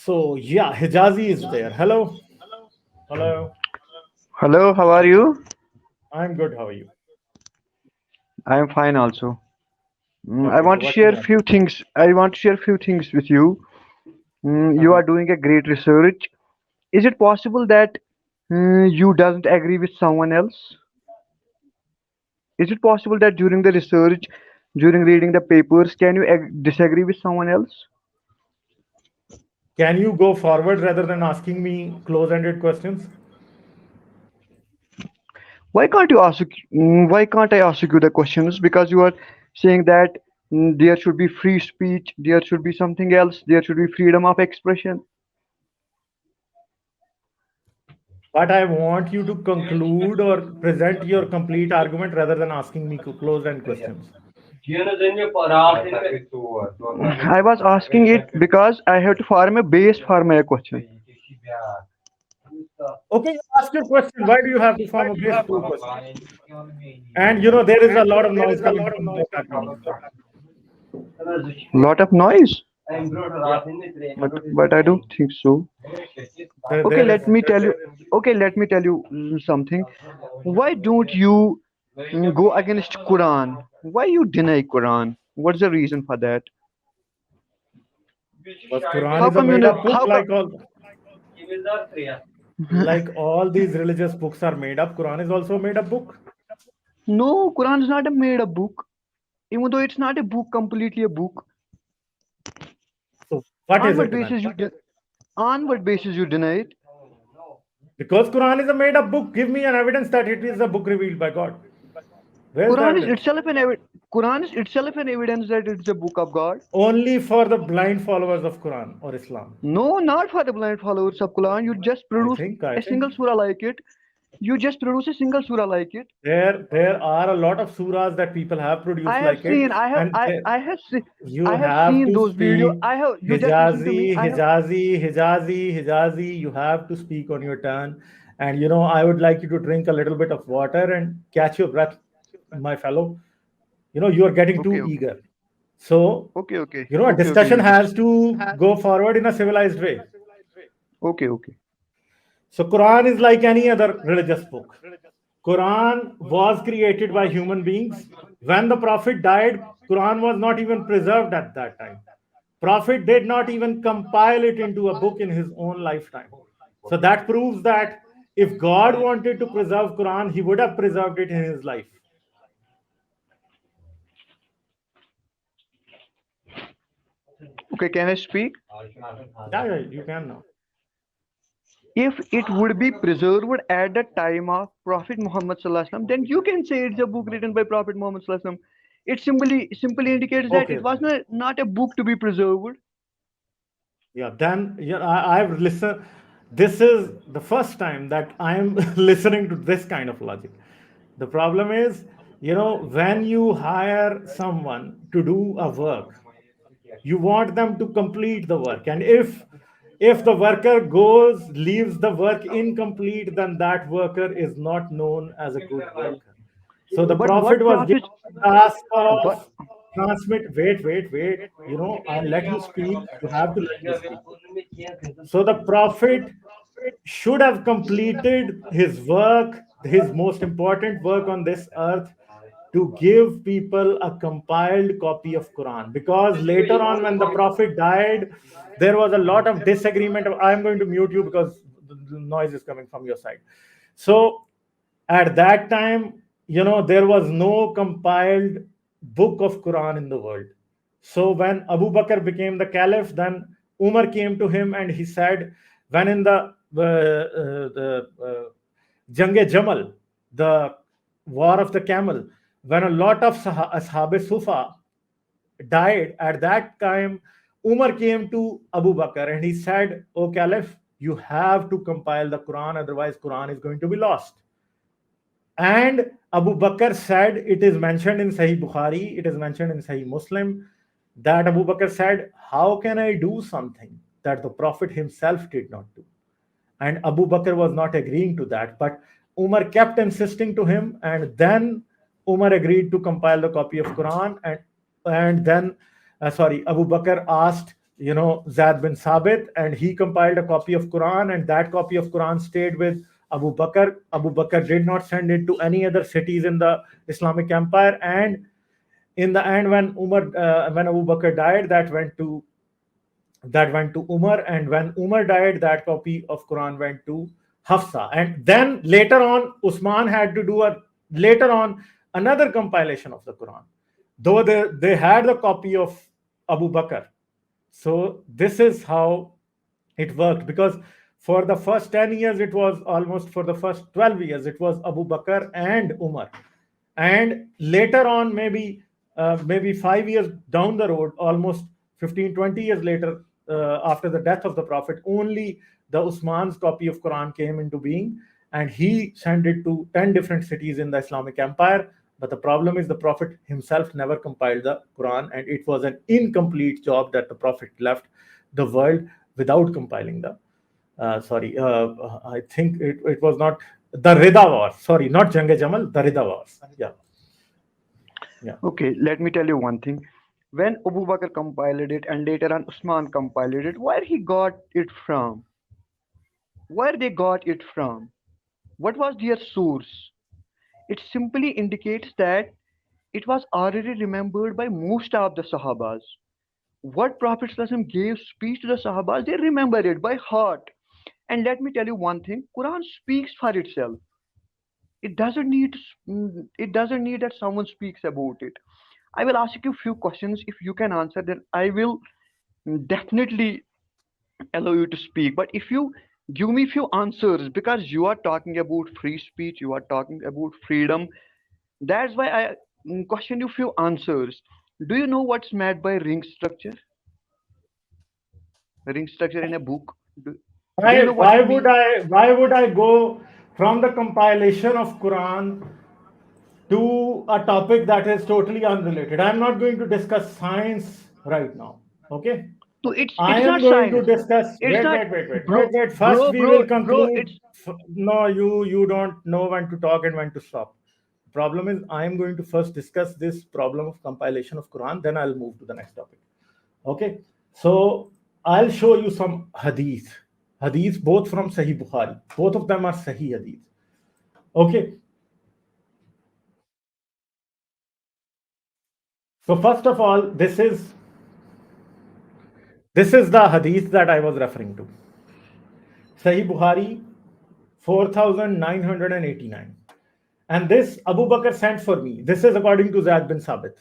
So yeah, Hijazi is there. Hello, hello. Hello, how are you? I'm good. How are you? I am fine also. I Okay, so want to what you share want? few things. I want to share few things with you. You Uh-huh. are doing a great research. Is it possible that you doesn't agree with someone else? Is it possible that during the research, during reading the papers, can you disagree with someone else? Can you go forward rather than asking me close-ended questions? Why can't you ask? Why can't I ask you the questions? Because you are saying that there should be free speech, there should be something else, there should be freedom of expression. But I want you to conclude or present your complete argument rather than asking me closed-end questions. I was asking it because I have to form a base for my question. Okay, you ask your question. Why do you have to form a base to a question? And there is a lot of noise coming from the background. Lot of noise, Yeah, but I don't think so. Okay, there is. let me tell you. Okay, let me tell you something. Why don't you go against Quran? Why you deny Quran? What's the reason for that? Because Quran How is a come you? made-up book, How come? like all these religious books are made up. Quran is also a made-up book. No, Quran is not a made-up book. Even though it's not a book, completely a book. So what On is what it then? basis on what basis you deny it? Because Quran is a made-up book. Give me an evidence that it is a book revealed by God. Where's the Quran is evidence? itself Quran is itself an evidence that it's a book of God. Only for the blind followers of Quran or Islam. No, not for the blind followers of Quran. You just I produce think. I a think single surah like it. You just produce a single surah like it. there are a lot of surahs that people have produced I have like it, seen. I have. and you I have have seen to those videos. speak I have. You just listen to me. Hijazi, I have. Hijazi, Hijazi, Hijazi. You have to speak on your turn, and I would like you to drink a little bit of water and catch your breath, my fellow. You are getting Okay. too Okay. eager. So, Okay. Okay. a Okay. Okay. discussion You just. has to go forward in a civilized way. Okay. Okay. So, Quran is like any other religious book. Quran was created by human beings. When the Prophet died, Quran was not even preserved at that time. Prophet did not even compile it into a book in his own lifetime. So that proves that if God wanted to preserve Quran, he would have preserved it in his life. Okay. Can I speak? Yeah, yeah, you can now. If it would be preserved at the time of Prophet Muhammad Sallallahu Alaihi Wasallam, then you can say it's a book written by Prophet Muhammad Sallallahu Alaihi Wasallam. It simply indicates that Okay, it was then. not a book to be preserved. Yeah, then I've listened. This is the first time that I'm listening to this kind of logic. The problem is, when you hire someone to do a work, you want them to complete the work, and if the worker goes leaves the work incomplete, then that worker is not known as a good worker. So the But prophet what was prophet? given the task But of transmit. Wait. I'll let you speak. You have to let me speak. So the prophet should have completed his work, his most important work on this earth, to give people a compiled copy of Quran. Because later on, when the prophet died, there was a lot of disagreement. I'm going to mute you because the noise is coming from your side. So at that time, there was no compiled book of Quran in the world. So when Abu Bakr became the caliph, then Umar came to him and he said, when in the Jange Jamal, the war of the camel, when a lot of Ashab Sufa died, at that time Umar came to Abu Bakr and he said, "O Caliph, you have to compile the Quran, otherwise Quran is going to be lost." And Abu Bakr said, it is mentioned in Sahih Bukhari, it is mentioned in Sahih Muslim, that Abu Bakr said, "How can I do something that the Prophet himself did not do?" And Abu Bakr was not agreeing to that. But Umar kept insisting to him, and then Umar agreed to compile the copy of Quran. And then, sorry, Abu Bakr asked Zad bin Sabit, and he compiled a copy of Quran, and that copy of Quran stayed with Abu Bakr. Abu Bakr did not send it to any other cities in the Islamic Empire, and in the end, when Abu Bakr died, that went to Umar, and when Umar died, that copy of Quran went to Hafsa, and then later on, Usman had to do a later on another compilation of the Quran, though they had the copy of Abu Bakr. So this is how it worked, because for the first 10 years it was almost, for the first 12 years it was Abu Bakr and Umar, and later on, maybe 5 years down the road, almost 15, 20 years later, after the death of the Prophet, only the Usman's copy of Quran came into being, and he sent it to 10 different cities in the Islamic Empire. But the problem is, the Prophet himself never compiled the Quran, and it was an incomplete job that the Prophet left the world without compiling the. Sorry, I think it was not the Rida Wars. Sorry, not Jang-e Jamal, the Rida Wars. Yeah, yeah. Okay, let me tell you one thing. When Abu Bakr compiled it and later on Usman compiled it, where he got it from? Where they got it from? What was their source? It simply indicates that it was already remembered by most of the Sahabas. What Prophet ﷺ gave speech to the Sahabas, they remember it by heart. And let me tell you one thing, Quran speaks for itself. It doesn't need it doesn't need that someone speaks about it. I will ask you a few questions. If you can answer, then I will definitely allow you to speak. But if you give me few answers, because you are talking about free speech, you are talking about freedom, that's why I question you few answers. Do you know what's meant by ring structure? Ring structure in a book. Do you know what Why it would means? I go from the compilation of Quran to a topic that is totally unrelated? I'm not going to discuss science right now. Okay. So it's I it's am not going to science. discuss. It's not Wait. First, bro we will bro bro. conclude. It's No, you don't know when to talk and when to stop. Problem is, I am going to first discuss this problem of compilation of Quran. Then I'll move to the next topic. Okay. So I'll show you some hadith, both from Sahih Bukhari. Both of them are Sahih hadith. Okay. So first of all, this is the hadith that I was referring to. Sahih Bukhari 4989. And this Abu Bakr sent for me. This is according to Zaid bin Sabit.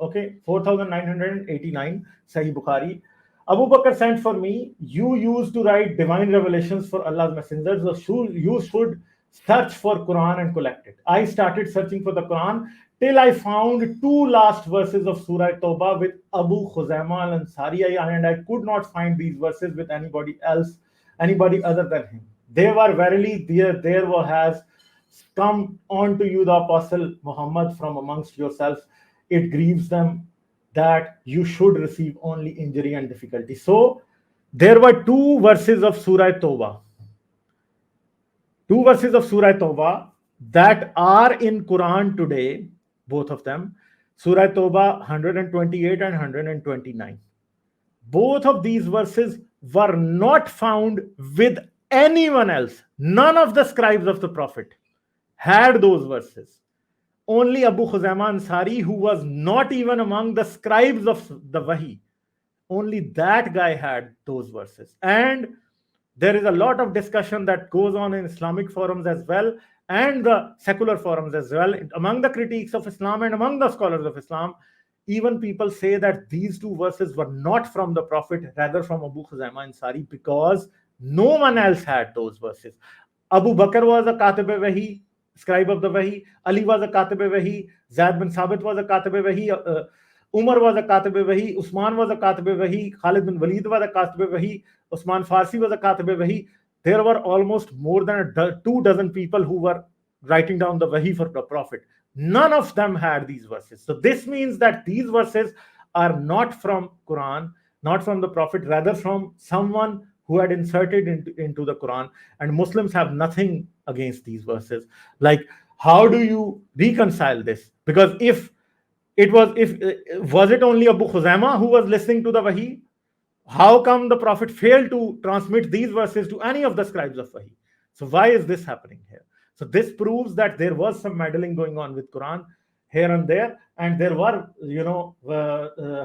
Okay, 4989, Sahih Bukhari. Abu Bakr sent for me. You used to write divine revelations for Allah's messengers. So you should search for Quran and collect it. I started searching for the Quran till I found two last verses of Surah Toba with Abu Khuzaima al Ansari, and I could not find these verses with anybody else, anybody other than him. They were verily there has come unto you the apostle Muhammad from amongst yourselves. It grieves them that you should receive only injury and difficulty. So there were two verses of Surah Toba that are in Quran today, both of them, Surah Toba 128 and 129. Both of these verses were not found with anyone else. None of the scribes of the Prophet had those verses. Only Abu Khuzaima Ansari, who was not even among the scribes of the Wahi, only that guy had those verses. And there is a lot of discussion that goes on in Islamic forums as well, and the secular forums as well, among the critiques of Islam and among the scholars of Islam. Even people say that these two verses were not from the Prophet, rather from Abu Khuzaima Ansari, because no one else had those verses. Abu Bakr was a Katib Wahi, scribe of the Wahi. Ali was a Katib Wahi. Zaid bin Sabit was a Katib Wahi. Umar was a Katib Wahi. Usman was a Katib Wahi. Khalid bin Walid was a Katib Wahi. Usman Farsi was a Katib Wahi. There were almost more than 2 dozen people who were writing down the Wahi for the Prophet. None of them had these verses. So this means that these verses are not from Quran, not from the Prophet, rather from someone who had inserted into the Quran. And Muslims have nothing against these verses. Like, how do you reconcile this? Because if was it only Abu Khuzaima who was listening to the Wahi? How come the Prophet failed to transmit these verses to any of the scribes of Wahi? So why is this happening here? So this proves that there was some meddling going on with Quran here and there, and there were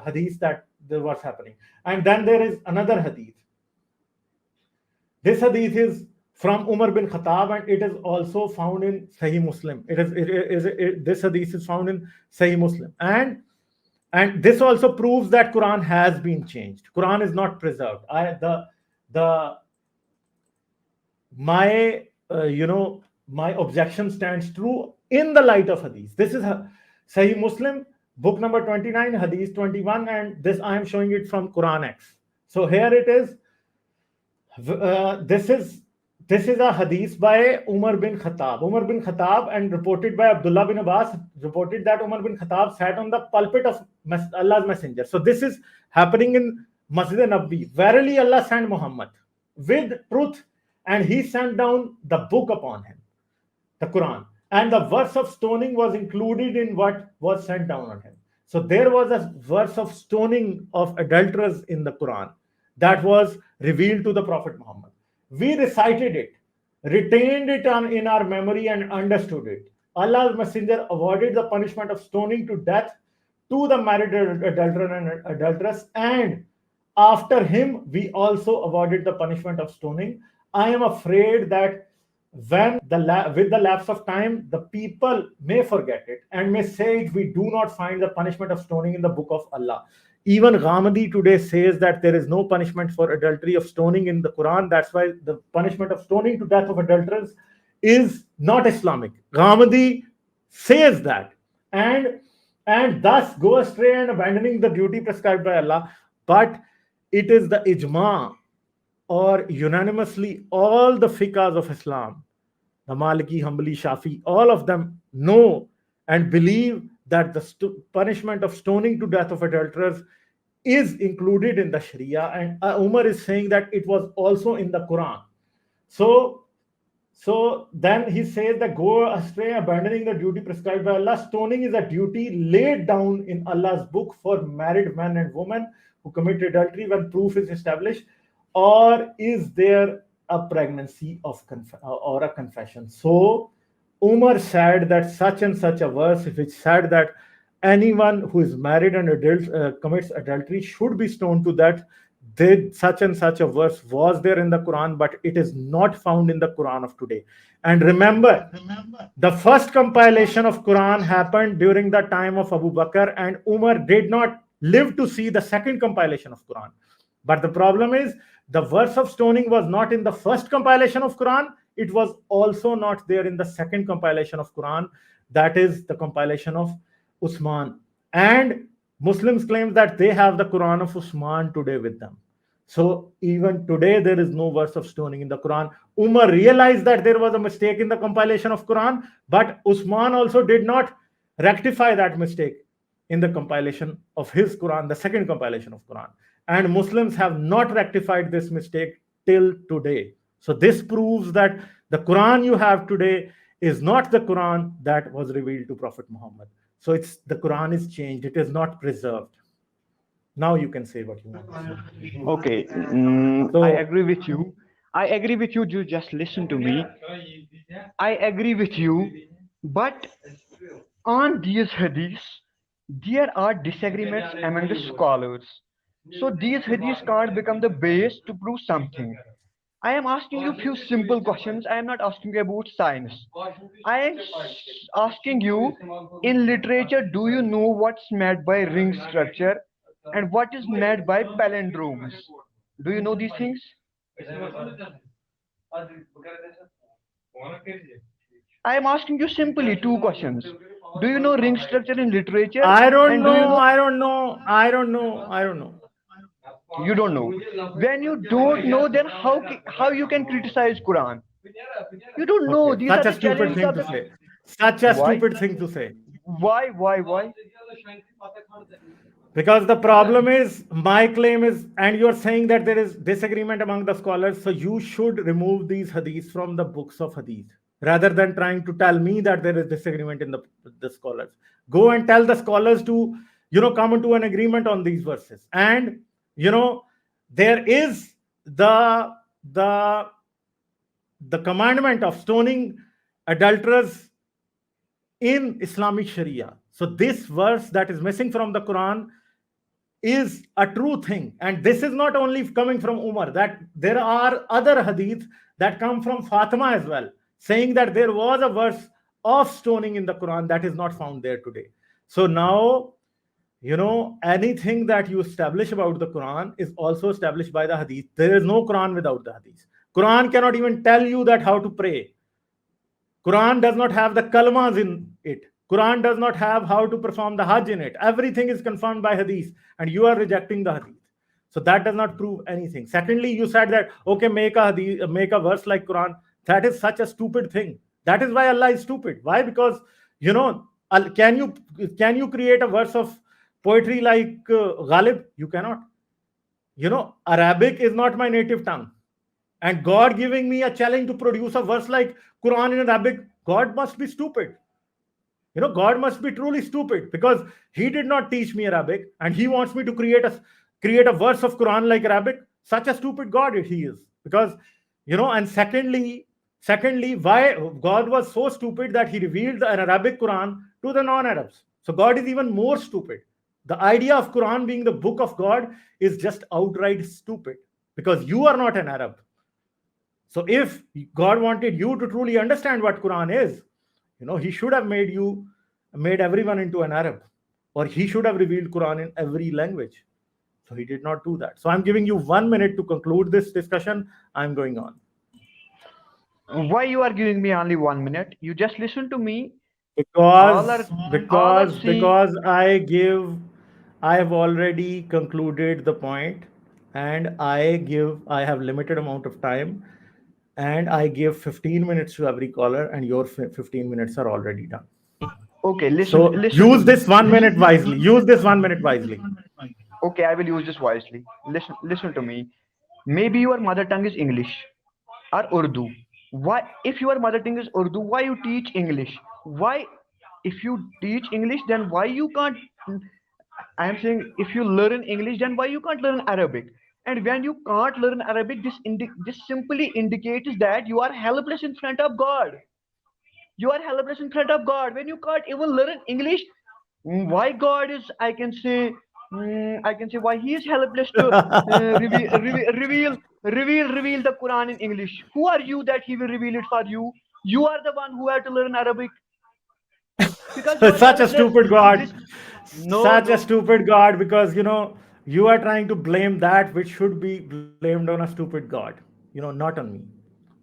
hadiths that there was happening. And then there is another hadith. This hadith is from Umar bin Khattab, and it is also found in Sahih Muslim. This hadith is found in Sahih Muslim, and this also proves that Quran has been changed. Quran is not preserved. The my my objection stands true in the light of hadith. This is Sahih Muslim, book number 29, hadith 21, and this I am showing it from Quran X. So here it is. This is a hadith by Umar bin Khattab. Umar bin Khattab, and reported by Abdullah bin Abbas, reported that Umar bin Khattab sat on the pulpit of Allah's Messenger. So this is happening in Masjid Nabawi. Verily Allah sent Muhammad with truth, and he sent down the book upon him, the Quran. And the verse of stoning was included in what was sent down on him. So there was a verse of stoning of adulterers in the Quran that was revealed to the Prophet Muhammad. We recited it, retained it in our memory, and understood it. Allah's Messenger avoided the punishment of stoning to death to the married adulterer and adulteress, and after him, we also avoided the punishment of stoning. I am afraid that with the lapse of time, the people may forget it and may say we do not find the punishment of stoning in the book of Allah. Even Ghamidi today says that there is no punishment for adultery of stoning in the Quran. That's why the punishment of stoning to death of adulterers is not Islamic. Ghamidi says that, and thus go astray and abandoning the duty prescribed by Allah. But it is the ijma, or unanimously all the fiqhs of Islam, the Maliki, Hanbali, Shafi, all of them know and believe that the punishment of stoning to death of adulterers is included in the Sharia, and Umar is saying that it was also in the Quran. So then he says that go astray, abandoning the duty prescribed by Allah. Stoning is a duty laid down in Allah's book for married men and women who commit adultery when proof is established, or is there a pregnancy or a confession. So Umar said that such and such a verse which said that anyone who is married and commits adultery should be stoned to death. Such and such a verse was there in the Quran, but it is not found in the Quran of today. And remember, the first compilation of Quran happened during the time of Abu Bakr, and Umar did not live to see the second compilation of Quran. But the problem is, the verse of stoning was not in the first compilation of Quran. It was also not there in the second compilation of Quran, that is the compilation of Usman. And Muslims claim that they have the Quran of Usman today with them. So even today there is no verse of stoning in the Quran. Umar realized that there was a mistake in the compilation of Quran, but Usman also did not rectify that mistake in the compilation of his Quran, the second compilation of Quran. And Muslims have not rectified this mistake till today. So this proves that the Quran you have today is not the Quran that was revealed to Prophet Muhammad. So it's the Quran is changed. It is not preserved. Now you can say what you want to say. Okay, I agree with you. I agree with you. You just listen to me. I agree with you. But on these hadiths, there are disagreements among the scholars. So these hadiths can't become the base to prove something. I am asking you few simple questions. I am not asking you about science. I am asking you, in literature, do you know what's meant by ring structure and what is meant by palindromes? Do you know these things? I am asking you simply two questions. Do you know ring structure in literature? I don't And do you know. know? I don't know. I don't know. I don't know. You don't know. When you don't know, then how you can criticize Quran? You don't know. Okay. These are Such a the stupid challenges thing of to the. say. Such a Why? stupid thing to say. Why? Because the problem is, my claim is, and you're saying that there is disagreement among the scholars, so you should remove these hadiths from the books of hadith rather than trying to tell me that there is disagreement in the scholars. Go and tell the scholars to, come into an agreement on these verses. And, you know, There is the the commandment of stoning adulterers in Islamic Sharia. So this verse that is missing from the Quran is a true thing, and this is not only coming from Umar. That there are other hadiths that come from Fatima as well, saying that there was a verse of stoning in the Quran that is not found there today. So now, anything that you establish about the Quran is also established by the hadith. There is no Quran without the hadith. Quran cannot even tell you that how to pray. Quran does not have the kalmas in it. Quran does not have how to perform the hajj in it. Everything is confirmed by hadith, and you are rejecting the hadith. So that does not prove anything. Secondly, you said that okay, make a hadith, make a verse like Quran. That is such a stupid thing. That is why Allah is stupid. Why? Because can you create a verse of poetry like Ghalib? You cannot. Arabic is not my native tongue, and God giving me a challenge to produce a verse like Quran in Arabic, God must be stupid. God must be truly stupid, because he did not teach me Arabic and he wants me to create a verse of Quran like Arabic. Such a stupid God he is. Because and secondly, why God was so stupid that he revealed an Arabic Quran to the non-Arabs. So God is even more stupid. The idea of Quran being the book of God is just outright stupid, because you are not an Arab. So if God wanted you to truly understand what Quran is, he should have made everyone into an Arab, or he should have revealed Quran in every language. So he did not do that. So I'm giving you 1 minute to conclude this discussion. I'm going on. Why you are giving me only 1 minute? You just listen to me. All are Because all are because seeing. because I have already concluded the point, and I have limited amount of time, and I give 15 minutes to every caller, and your 15 minutes are already done. Okay, So listen to use me. this 1 minute Listen. wisely. Use this 1 minute wisely. Okay, I will use this wisely. Listen to me. Maybe your mother tongue is English or Urdu. Why, if your mother tongue is Urdu, why you teach English? Why, if you teach English, then why you can't? I am saying, if you learn English, then why you can't learn Arabic? And when you can't learn Arabic, this simply indicates that you are helpless in front of God. You are helpless in front of God when you can't even learn English. Why God is, I can say why He is helpless to reveal the Quran in English. Who are you that He will reveal it for you? You are the one who have to learn Arabic because you are Such a helpless. stupid God. This no Such a no. stupid God, because you are trying to blame that which should be blamed on a stupid God. Not on me.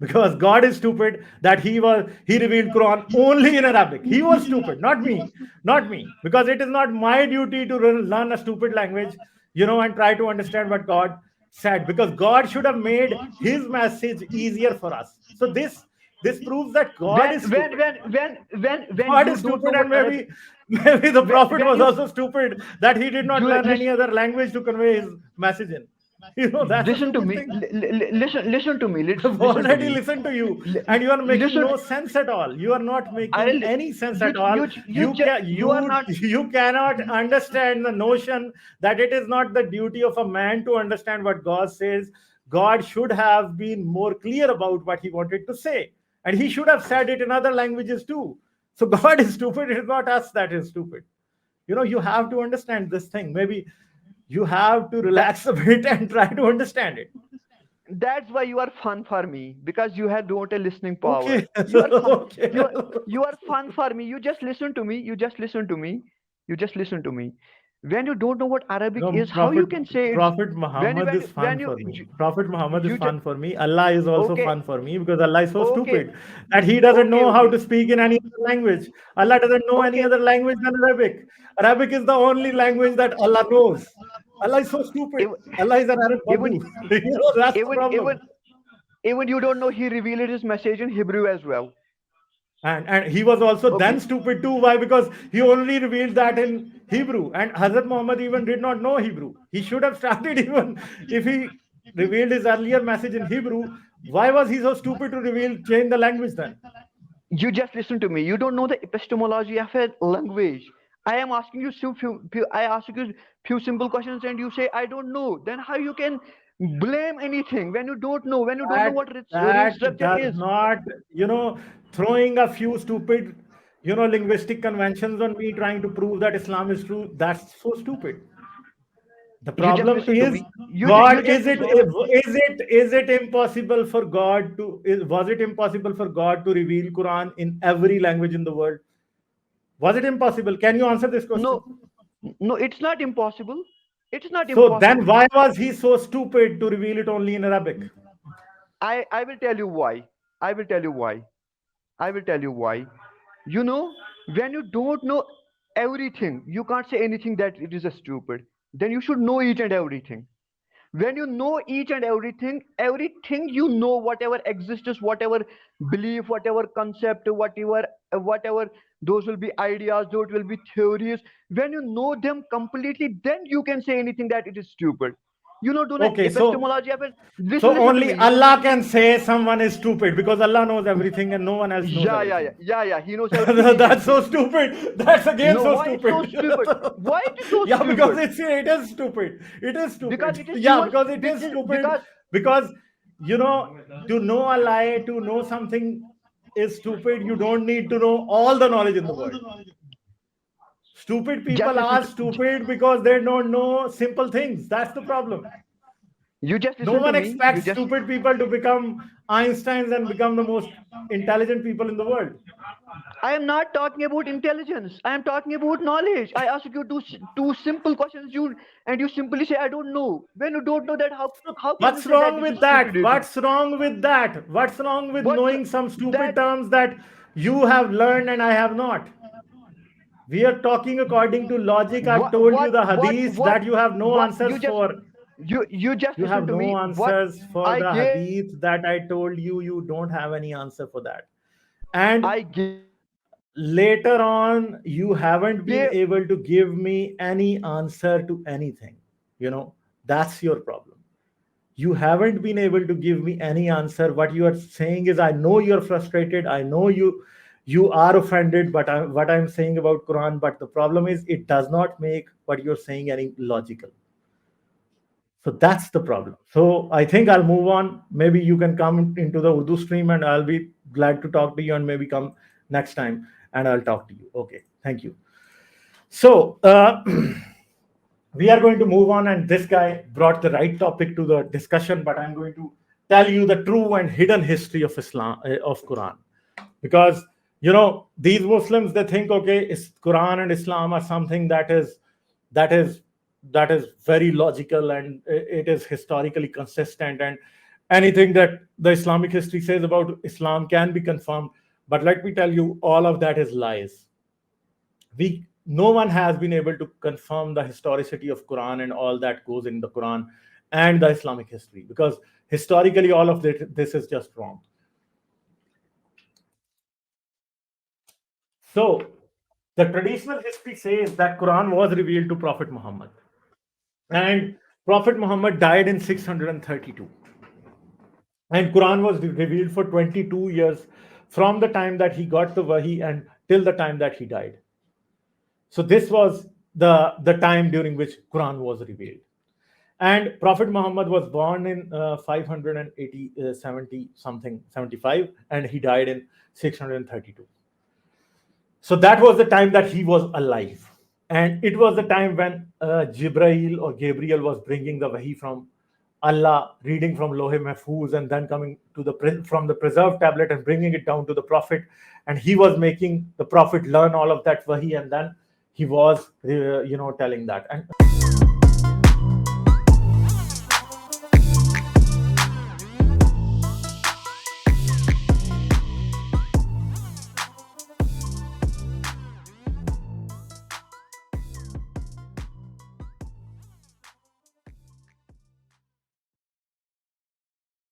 Because God is stupid that he revealed Quran only in Arabic. He was stupid, not me. Not me. Because it is not my duty to learn a stupid language, and try to understand what God said. Because God should have made his message easier for us. So this proves that God When is when stupid. when when when God you is don't know stupid, what and Arabic, maybe the prophet when was you also stupid that he did not learn any listen. other language to convey his message in. That's a Listen to stupid me. thing. Listen to me. I've Listen to already me. listened to you, Li- and you are making listen. no sense at all. You are not making I'll any sense you at all. you are not. You cannot understand the notion that it is not the duty of a man to understand what God says. God should have been more clear about what he wanted to say, and he should have said it in other languages too. So God is stupid. It is not us that is stupid. You have to understand this thing. Maybe you have to That relax a bit and try to understand it. that's why you are fun for me because you have don't a listening power. Okay. You are fun. Okay. You are you are fun for me. You just listen to me. You just listen to me. You just listen to me. When you don't know what Arabic is, how Prophet you can say it's Prophet Muhammad is fun when for me. you Prophet Muhammad is you just fun for me. Allah is also okay fun for me, because Allah is so okay stupid that he doesn't okay know how okay to speak in any other language. Allah doesn't know any okay. other language than Arabic. Arabic is the only language that Allah knows. Allah is so stupid. Even Allah is an Arab even Babu. That's the even problem. even even you don't know he revealed his message in Hebrew as well. And he was also then Okay. stupid too. Why? Because he only revealed that in Hebrew, and Hazrat Muhammad even did not know Hebrew. He should have started even if he revealed his earlier message in Hebrew. Why was he so stupid to change the language then? You just listen to me. You don't know the epistemology of a language. I am asking you I ask you few simple questions and you say I don't know. Then how you can blame anything when you don't know, when you don't know that what rule that structure does is. not, throwing a few stupid, linguistic conventions on me trying to prove that Islam is true. That's so stupid. The You just problem listen to is, me. You God, just is it listen to me. is it impossible for God to was it impossible for God to reveal Quran in every language in the world? Was it impossible? Can you answer this question? No, no, it's not impossible. It's not So then impossible. why was he so stupid to reveal it only in Arabic? I will tell you why. I will tell you why. I will tell you why. You know, when you don't know everything, you can't say anything that it is a stupid. Then you should know each and everything. When you know each and everything you know, whatever exists, whatever belief, whatever concept, whatever those will be ideas, those will be theories. When you know them completely, then you can say anything that it is stupid. You know, do not Okay, so epistemology. so Listen to only me. You know, Allah can say someone is stupid because Allah knows everything and no one else knows everything. yeah. He knows everything. That's so stupid. That's again No, so why it's so stupid. stupid? Why it is so Yeah, because stupid? it is stupid. It is Because stupid. it is Yeah, human. because it is stupid. Because Because to know a lie, to know something is stupid, you don't need to know all the knowledge in the world. Stupid just people listen are to stupid because they don't know simple things. That's the problem. you. Just No listen to one me. You expects just. stupid people to become Einsteins and become the most intelligent people in the world. I am not talking about intelligence. I am talking about knowledge. I ask you two simple questions. You simply say I don't know. When you don't know that, how can you What's say that wrong this with is that? stupidity? What's wrong with that? What's wrong with What's knowing some stupid that? terms that you have learned and I have not? We are talking according to logic. I've told you the hadith that you have no What answers you just for. you just You listen have to no me. What answers for I the gave hadith that I told you. You don't have any answer for that. And I gave later on, you haven't been able to give me any answer to anything. That's your problem. You haven't been able to give me any answer. What you are saying is, I know you're frustrated, I know you are offended, but what I'm saying about Quran, but the problem is it does not make what you're saying any logical. So that's the problem. So I think I'll move on. Maybe you can come into the Urdu stream and I'll be glad to talk to you, and maybe come next time and I'll talk to you. Okay, thank you. So we are going to move on, and this guy brought the right topic to the discussion, but I'm going to tell you the true and hidden history of Islam, of Quran. Because these Muslims, they think, okay, Quran and Islam are something that is that is very logical, and it is historically consistent, and anything that the Islamic history says about Islam can be confirmed. But let me tell you, all of that is lies. We No one has been able to confirm the historicity of Quran and all that goes in the Quran and the Islamic history, because historically all of this is just wrong. So the traditional history says that Quran was revealed to Prophet Muhammad, and Prophet Muhammad died in 632, and Quran was revealed for 22 years from the time that he got the wahi and till the time that he died. So this was the time during which Quran was revealed. And Prophet Muhammad was born in 580, 70 something, 75, and he died in 632. So that was the time that he was alive. And it was the time when Jibrail or Gabriel was bringing the wahi from Allah, reading from Lohe Mahfuz, and then coming to from the preserved tablet and bringing it down to the Prophet. And he was making the Prophet learn all of that wahi, and then he was, telling that. And